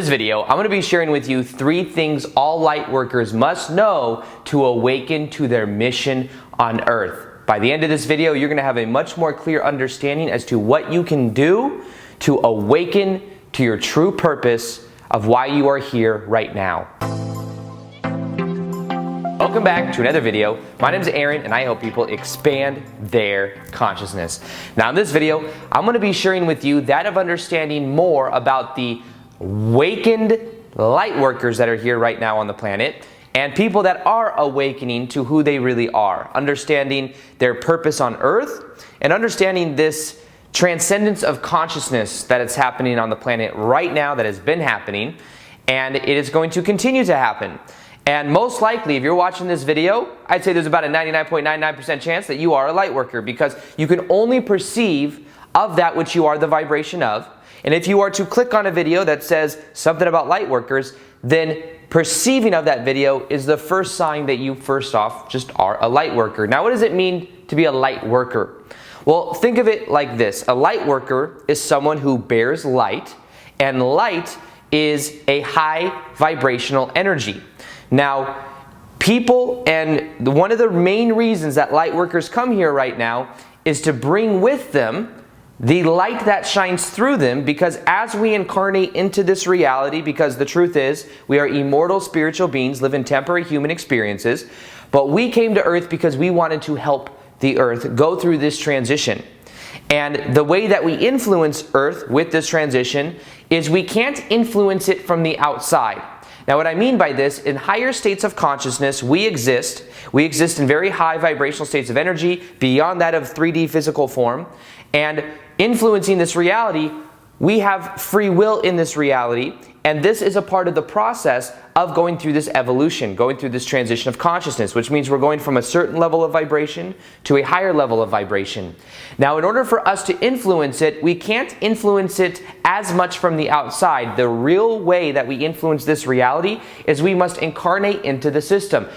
this video, I'm going to be sharing with you 3 things all light workers must know to awaken to their mission on earth. By the end of this video, you're going to have a much more clear understanding as to what you can do to awaken to your true purpose of why you are here right now. Welcome back to another video. My name is Aaron and I help people expand their consciousness. Now in this video, I'm going to be sharing with you that of understanding more about the awakened light workers that are here right now on the planet and people that are awakening to who they really are, understanding their purpose on earth and understanding this transcendence of consciousness that is happening on the planet right now, that has been happening, and it is going to continue to happen. And most likely, if you're watching this video, I'd say there's about a 99.99% chance that you are a light worker, because you can only perceive of that which you are the vibration of. And if you are to click on a video that says something about light workers, then perceiving of that video is the first sign that you first off just are a light worker. Now, what does it mean to be a light worker? Well, think of it like this. A light worker is someone who bears light, and light is a high vibrational energy. Now, people, and one of the main reasons that light workers come here right now is to bring with them the light that shines through them, because as we incarnate into this reality, because the truth is we are immortal spiritual beings, live in temporary human experiences, but we came to earth because we wanted to help the earth go through this transition. And the way that we influence earth with this transition is we can't influence it from the outside. Now what I mean by this, in higher states of consciousness, we exist in very high vibrational states of energy beyond that of 3D physical form, and influencing this reality, we have free will in this reality, and this is a part of the process of going through this evolution, going through this transition of consciousness, which means we're going from a certain level of vibration to a higher level of vibration. Now, in order for us to influence it, we can't influence it as much from the outside. The real way that we influence this reality is we must incarnate into the system.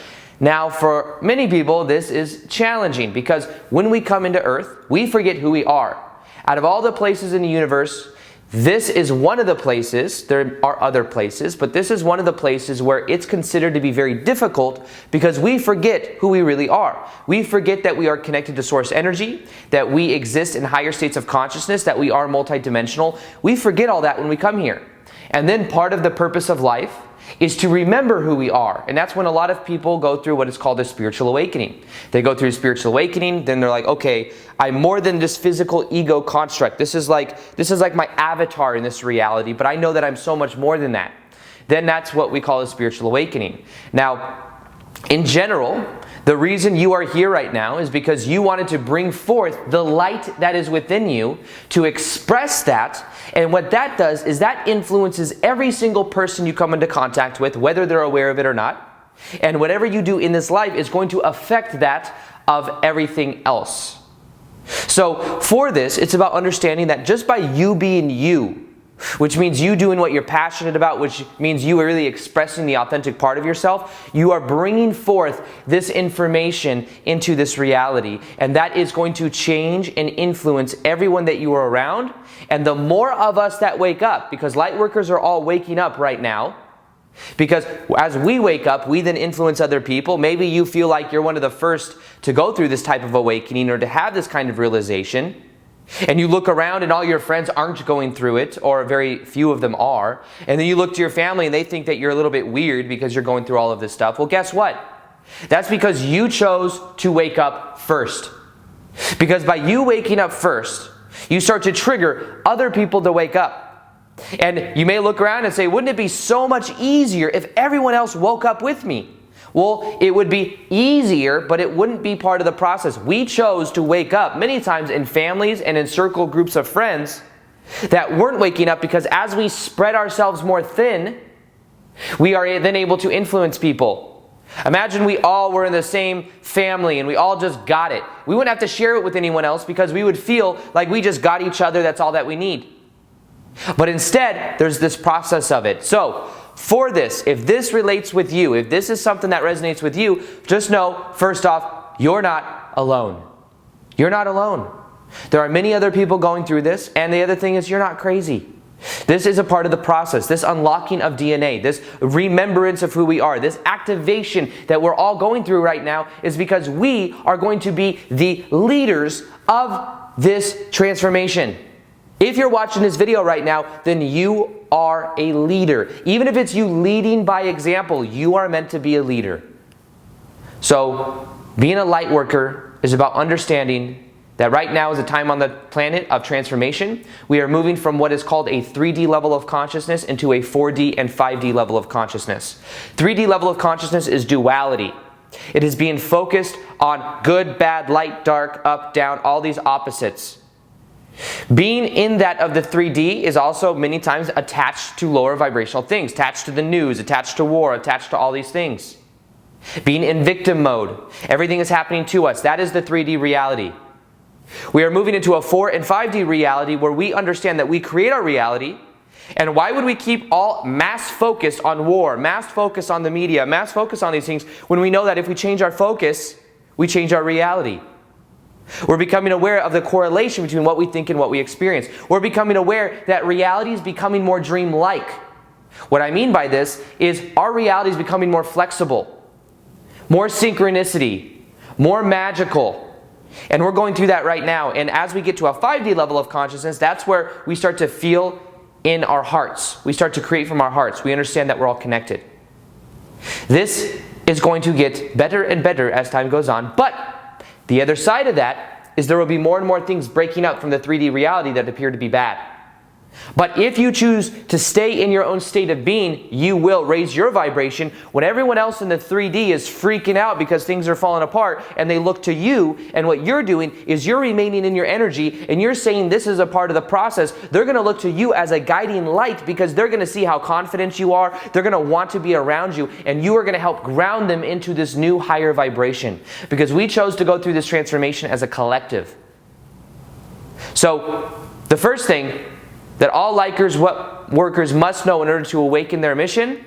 Now, for many people, this is challenging, because when we come into Earth, we forget who we are. Out of all the places in the universe, this is one of the places, there are other places, but this is one of the places where it's considered to be very difficult, because we forget who we really are. We forget that we are connected to source energy, that we exist in higher states of consciousness, that we are multidimensional. We forget all that when we come here. And then part of the purpose of life is to remember who we are. And that's when a lot of people go through what is called a spiritual awakening. They go through a spiritual awakening, then they're like, okay, I'm more than this physical ego construct. This is like my avatar in this reality, but I know that I'm so much more than that. Then that's what we call a spiritual awakening. Now, in general, the reason you are here right now is because you wanted to bring forth the light that is within you, to express that. And what that does is that influences every single person you come into contact with, whether they're aware of it or not. And whatever you do in this life is going to affect that of everything else. So for this, it's about understanding that just by you being you, which means you doing what you're passionate about, which means you are really expressing the authentic part of yourself, you are bringing forth this information into this reality. And that is going to change and influence everyone that you are around. And the more of us that wake up, because light workers are all waking up right now, because as we wake up, we then influence other people. Maybe you feel like you're one of the first to go through this type of awakening or to have this kind of realization. And you look around and all your friends aren't going through it, or very few of them are. And then you look to your family and they think that you're a little bit weird because you're going through all of this stuff. Well, guess what? That's because you chose to wake up first. Because by you waking up first, you start to trigger other people to wake up. And you may look around and say, wouldn't it be so much easier if everyone else woke up with me? Well, it would be easier, but it wouldn't be part of the process. We chose to wake up many times in families and in circle groups of friends that weren't waking up, because as we spread ourselves more thin, we are then able to influence people. Imagine we all were in the same family and we all just got it. We wouldn't have to share it with anyone else, because we would feel like we just got each other, that's all that we need. But instead, there's this process of it. So, for this, if this relates with you, if this is something that resonates with you, just know, first off, you're not alone. You're not alone. There are many other people going through this, and the other thing is you're not crazy. This is a part of the process, this unlocking of DNA, this remembrance of who we are, this activation that we're all going through right now is because we are going to be the leaders of this transformation. If you're watching this video right now, then you are a leader. Even if it's you leading by example, you are meant to be a leader. So, being a light worker is about understanding that right now is a time on the planet of transformation. We are moving from what is called a 3D level of consciousness into a 4D and 5D level of consciousness. 3D level of consciousness is duality. It is being focused on good, bad, light, dark, up, down, all these opposites. Being in that of the 3D is also many times attached to lower vibrational things, attached to the news, attached to war, attached to all these things. Being in victim mode, everything is happening to us. That is the 3D reality. We are moving into a 4 and 5D reality where we understand that we create our reality. And why would we keep all mass focus on war, mass focus on the media, mass focus on these things when we know that if we change our focus, we change our reality? We're becoming aware of the correlation between what we think and what we experience. We're becoming aware that reality is becoming more dream-like. What I mean by this is our reality is becoming more flexible, more synchronicity, more magical. And we're going through that right now. And as we get to a 5D level of consciousness, that's where we start to feel in our hearts. We start to create from our hearts. We understand that we're all connected. This is going to get better and better as time goes on. But the other side of that is there will be more and more things breaking up from the 3D reality that appear to be bad. But if you choose to stay in your own state of being, you will raise your vibration when everyone else in the 3D is freaking out because things are falling apart and they look to you, and what you're doing is you're remaining in your energy and you're saying this is a part of the process. They're going to look to you as a guiding light because they're going to see how confident you are. They're going to want to be around you, and you are going to help ground them into this new higher vibration because we chose to go through this transformation as a collective. So the first thing that all workers must know in order to awaken their mission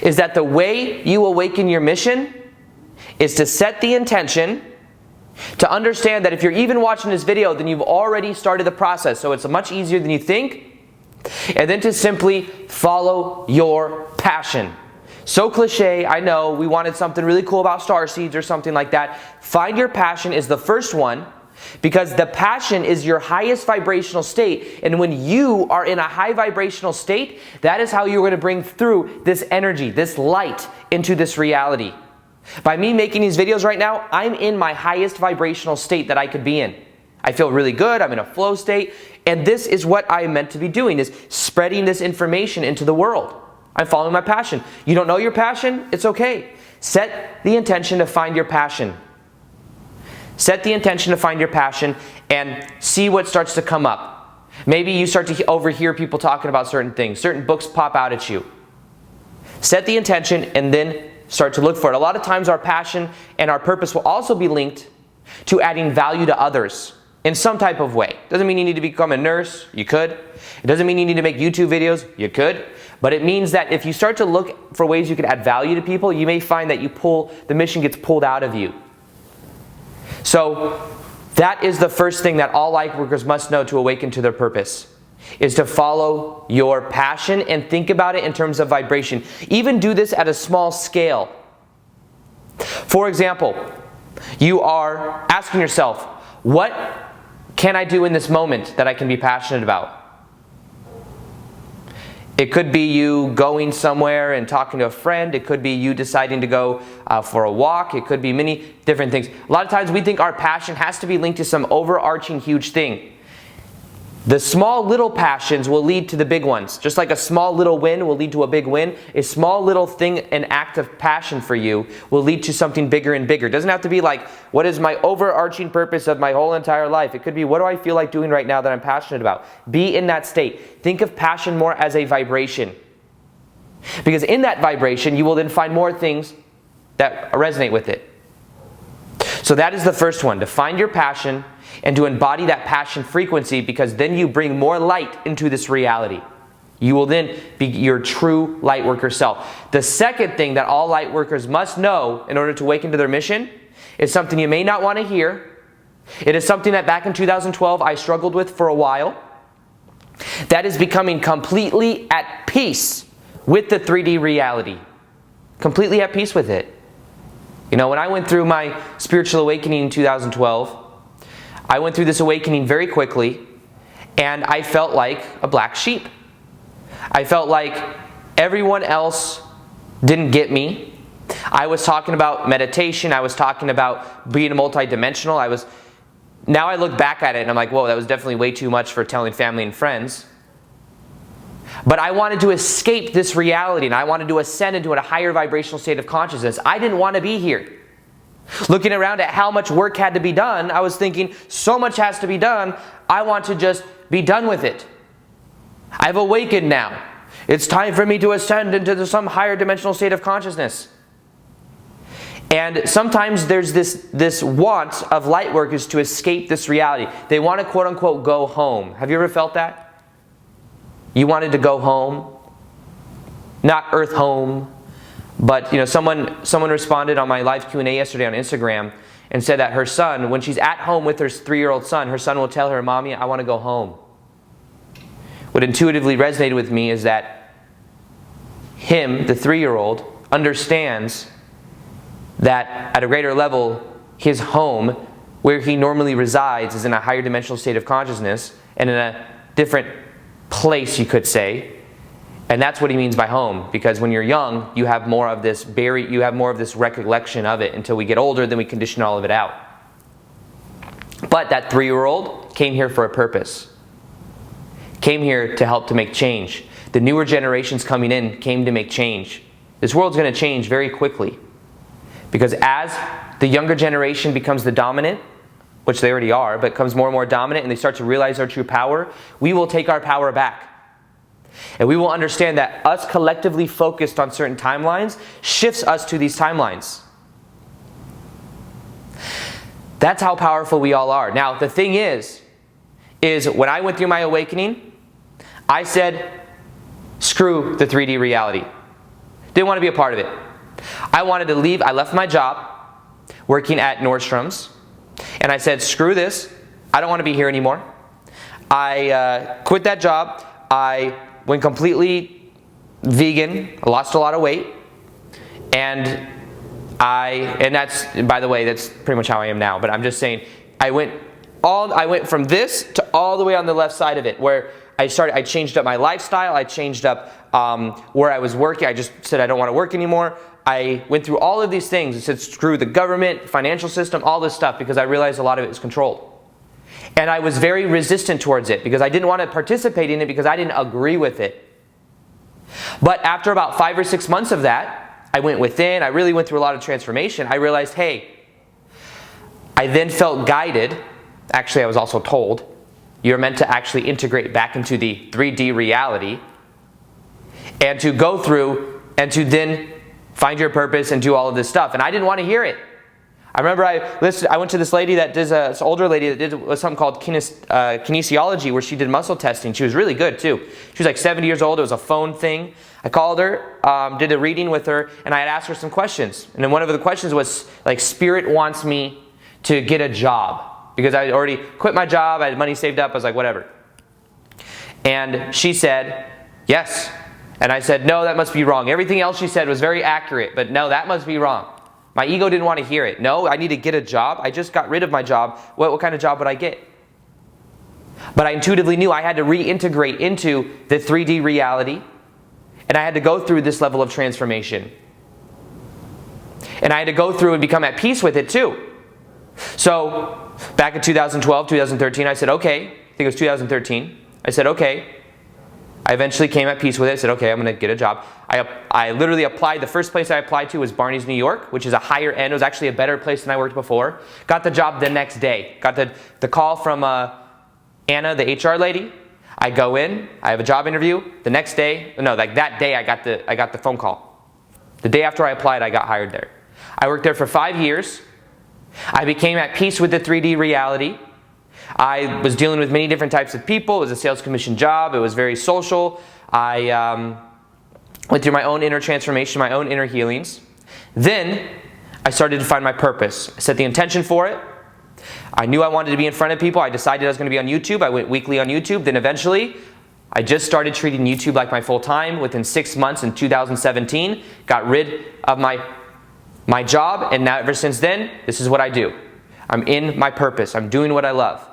is that the way you awaken your mission is to set the intention, to understand that if you're even watching this video, then you've already started the process, so it's much easier than you think, and then to simply follow your passion. So cliche, I know, we wanted something really cool about star seeds or something like that. Find your passion is the first one, because the passion is your highest vibrational state, and when you are in a high vibrational state, that is how you're going to bring through this energy, this light into this reality. By me making these videos right now, I'm in my highest vibrational state that I could be in. I feel really good, I'm in a flow state, and this is what I'm meant to be doing, is spreading this information into the world. I'm following my passion. You don't know your passion? It's okay. Set the intention to find your passion. Set the intention to find your passion and see what starts to come up. Maybe you start to overhear people talking about certain things. Certain books pop out at you. Set the intention and then start to look for it. A lot of times our passion and our purpose will also be linked to adding value to others in some type of way. Doesn't mean you need to become a nurse. You could. It doesn't mean you need to make YouTube videos. You could. But it means that if you start to look for ways you could add value to people, you may find that the mission gets pulled out of you. So that is the first thing that all light workers must know to awaken to their purpose, is to follow your passion and think about it in terms of vibration. Even do this at a small scale. For example, you are asking yourself, what can I do in this moment that I can be passionate about? It could be you going somewhere and talking to a friend. It could be you deciding to go for a walk. It could be many different things. A lot of times we think our passion has to be linked to some overarching huge thing. The small little passions will lead to the big ones. Just like a small little win will lead to a big win, a small little thing, an act of passion for you will lead to something bigger and bigger. It doesn't have to be like, what is my overarching purpose of my whole entire life? It could be, what do I feel like doing right now that I'm passionate about? Be in that state. Think of passion more as a vibration. Because in that vibration, you will then find more things that resonate with it. So that is the first one, to find your passion and to embody that passion frequency, because then you bring more light into this reality. You will then be your true light worker self. The second thing that all light workers must know in order to awaken to their mission is something you may not want to hear. It is something that back in 2012 I struggled with for a while. That is becoming completely at peace with the 3D reality. Completely at peace with it. You know, when I went through my spiritual awakening in 2012, I went through this awakening very quickly, and I felt like a black sheep. I felt like everyone else didn't get me. I was talking about meditation. I was talking about being multidimensional. Now I look back at it and I'm like, whoa, that was definitely way too much for telling family and friends. But I wanted to escape this reality, and I wanted to ascend into a higher vibrational state of consciousness. I didn't want to be here. Looking around at how much work had to be done, I was thinking, so much has to be done, I want to just be done with it. I've awakened now. It's time for me to ascend into some higher dimensional state of consciousness. And sometimes there's this want of light workers to escape this reality. They want to quote unquote go home. Have you ever felt that? You wanted to go home, not earth home, but you know, someone responded on my live Q&A yesterday on Instagram and said that her son, when she's at home with her 3-year-old son, her son will tell her, "Mommy, I want to go home." What intuitively resonated with me is that him, the 3-year-old, understands that at a greater level, his home, where he normally resides, is in a higher dimensional state of consciousness and in a different place, you could say. And that's what he means by home, because when you're young, you have more of this recollection of it. Until we get older, then we condition all of it out. But that 3-year-old came here for a purpose. Came here to help to make change. The newer generations coming in came to make change. This world's going to change very quickly. Because as the younger generation becomes the dominant, which they already are, but becomes more and more dominant, and they start to realize their true power, we will take our power back. And we will understand that us collectively focused on certain timelines shifts us to these timelines. That's how powerful we all are. Now, the thing is when I went through my awakening, I said, screw the 3D reality. Didn't want to be a part of it. I wanted to leave. I left my job working at Nordstrom's, and I said, screw this. I don't want to be here anymore. I quit that job. I went completely vegan. I lost a lot of weight. And that's, by the way, that's pretty much how I am now. But I'm just saying, I went from this to all the way on the left side of it, where I changed up my lifestyle. I changed up where I was working. I just said I don't want to work anymore. I went through all of these things. I said screw the government, financial system, all this stuff, because I realized a lot of it is controlled. And I was very resistant towards it because I didn't want to participate in it because I didn't agree with it. But after about 5 or 6 months of that, I went within. I really went through a lot of transformation. I realized, hey, I then felt guided. Actually, I was also told, you're meant to actually integrate back into the 3D reality and to go through and to then find your purpose and do all of this stuff. And I didn't want to hear it. I remember I went to this lady that does this older lady that did something called kinesiology, where she did muscle testing. She was really good too. She was like 70 years old. It was a phone thing. I called her, did a reading with her, and I had asked her some questions. And then one of the questions was like, Spirit wants me to get a job, because I already quit my job. I had money saved up. I was like, whatever. And she said, yes. And I said, no, that must be wrong. Everything else she said was very accurate, but no, that must be wrong. My ego didn't want to hear it. No, I need to get a job. I just got rid of my job. What kind of job would I get? But I intuitively knew I had to reintegrate into the 3D reality, and I had to go through this level of transformation. And I had to go through and become at peace with it too. So back in 2012, 2013, I said, okay, I think it was 2013. I said, okay. I eventually came at peace with it. I said, okay, I'm going to get a job. I literally applied. The first place I applied to was Barney's, New York, which is a higher end. It was actually a better place than I worked before. Got the job the next day. Got the call from Anna, the HR lady. I go in. I have a job interview. The next day, no, like that day, I got the phone call. The day after I applied, I got hired there. I worked there for 5 years. I became at peace with the 3D reality. I was dealing with many different types of people. It was a sales commission job. It was very social. I went through my own inner transformation, my own inner healings. Then I started to find my purpose. I set the intention for it. I knew I wanted to be in front of people. I decided I was going to be on YouTube. I went weekly on YouTube. Then eventually I just started treating YouTube like my full time within 6 months in 2017, got rid of my job, and now ever since then, this is what I do. I'm in my purpose. I'm doing what I love.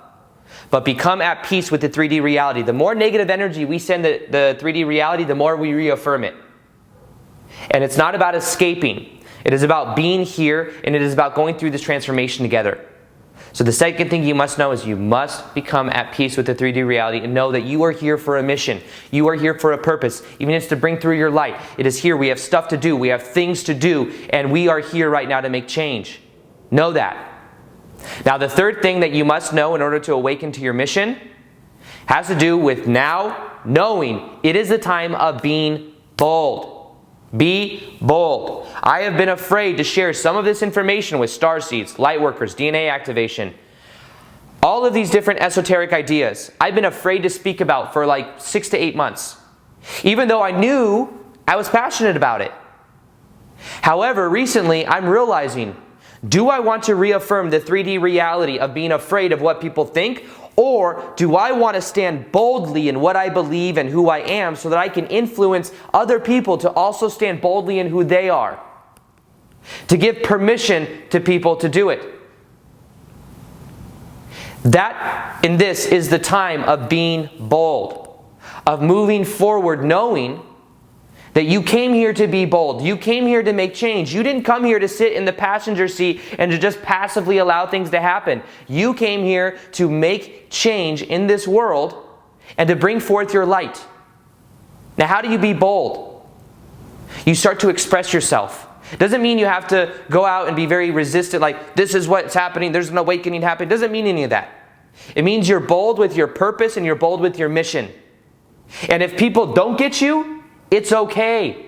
But become at peace with the 3D reality. The more negative energy we send the 3D reality, the more we reaffirm it. And it's not about escaping. It is about being here, and it is about going through this transformation together. So the second thing you must know is you must become at peace with the 3D reality and know that you are here for a mission. You are here for a purpose. Even if it's to bring through your light. It is here. We have stuff to do. We have things to do. And we are here right now to make change. Know that. Now the third thing that you must know in order to awaken to your mission has to do with now knowing it is the time of being bold. Be bold. I have been afraid to share some of this information with starseeds, lightworkers, DNA activation, all of these different esoteric ideas I've been afraid to speak about for like 6 to 8 months, even though I knew I was passionate about it. However, recently I'm realizing, do I want to reaffirm the 3D reality of being afraid of what people think? Or do I want to stand boldly in what I believe and who I am so that I can influence other people to also stand boldly in who they are? To give permission to people to do it. That, in this, is the time of being bold. Of moving forward knowing that you came here to be bold. You came here to make change. You didn't come here to sit in the passenger seat and to just passively allow things to happen. You came here to make change in this world and to bring forth your light. Now, how do you be bold? You start to express yourself. It doesn't mean you have to go out and be very resistant, like this is what's happening, there's an awakening happening. It doesn't mean any of that. It means you're bold with your purpose and you're bold with your mission. And if people don't get you, it's okay,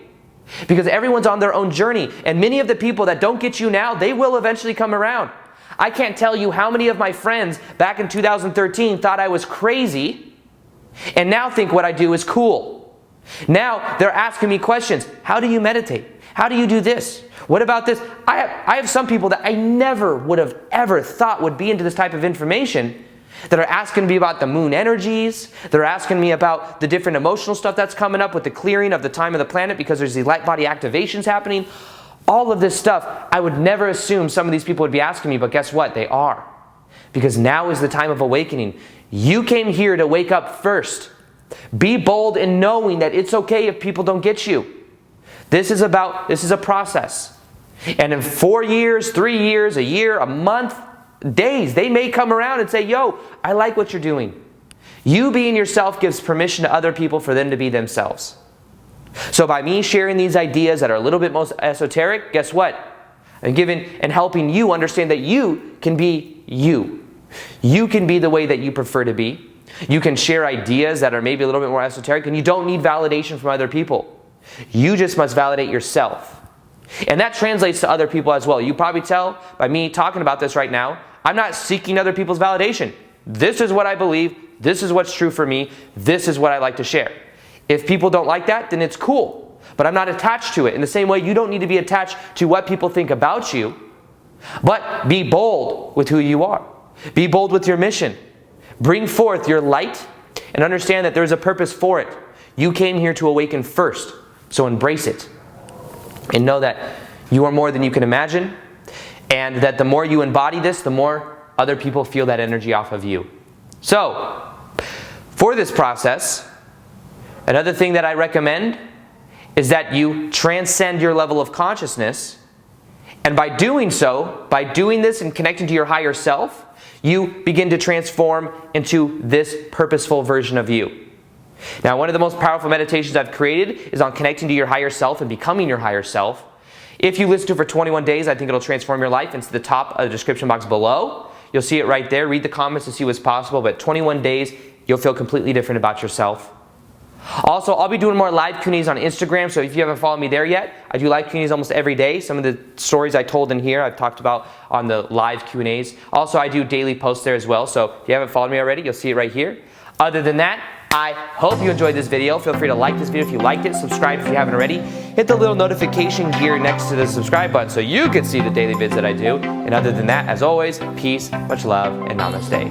because everyone's on their own journey, and many of the people that don't get you now, they will eventually come around. I can't tell you how many of my friends back in 2013 thought I was crazy and now think what I do is cool. Now they're asking me questions. How do you meditate? How do you do this? What about this? I have some people that I never would have ever thought would be into this type of information that are asking me about the moon energies. They're asking me about the different emotional stuff that's coming up with the clearing of the time of the planet because there's these light body activations happening. All of this stuff, I would never assume some of these people would be asking me, but guess what? They are. Because now is the time of awakening. You came here to wake up first. Be bold in knowing that it's okay if people don't get you. This is a process. And in 4 years, 3 years, a year, a month, days, they may come around and say, yo, I like what you're doing. You being yourself gives permission to other people for them to be themselves. So by me sharing these ideas that are a little bit most esoteric, guess what? I'm giving and helping you understand that you can be you. You can be the way that you prefer to be. You can share ideas that are maybe a little bit more esoteric, and you don't need validation from other people. You just must validate yourself. And that translates to other people as well. You probably tell by me talking about this right now, I'm not seeking other people's validation. This is what I believe. This is what's true for me. This is what I like to share. If people don't like that, then it's cool. But I'm not attached to it. In the same way, you don't need to be attached to what people think about you. But be bold with who you are. Be bold with your mission. Bring forth your light and understand that there's a purpose for it. You came here to awaken first. So embrace it. And know that you are more than you can imagine, and that the more you embody this, the more other people feel that energy off of you. So, for this process, another thing that I recommend is that you transcend your level of consciousness, and by doing so, by doing this and connecting to your higher self, you begin to transform into this purposeful version of you. Now, one of the most powerful meditations I've created is on connecting to your higher self and becoming your higher self. If you listen to it for 21 days, I think it'll transform your life. It's the top of the description box below. You'll see it right there. Read the comments to see what's possible. But 21 days, you'll feel completely different about yourself. Also, I'll be doing more live Q&As on Instagram, so if you haven't followed me there yet, I do live Q&As almost every day. Some of the stories I told in here, I've talked about on the live Q&As. Also, I do daily posts there as well, so if you haven't followed me already, you'll see it right here. Other than that, I hope you enjoyed this video. Feel free to like this video if you liked it, subscribe if you haven't already, hit the little notification gear next to the subscribe button so you can see the daily vids that I do. And other than that, as always, peace, much love, and namaste.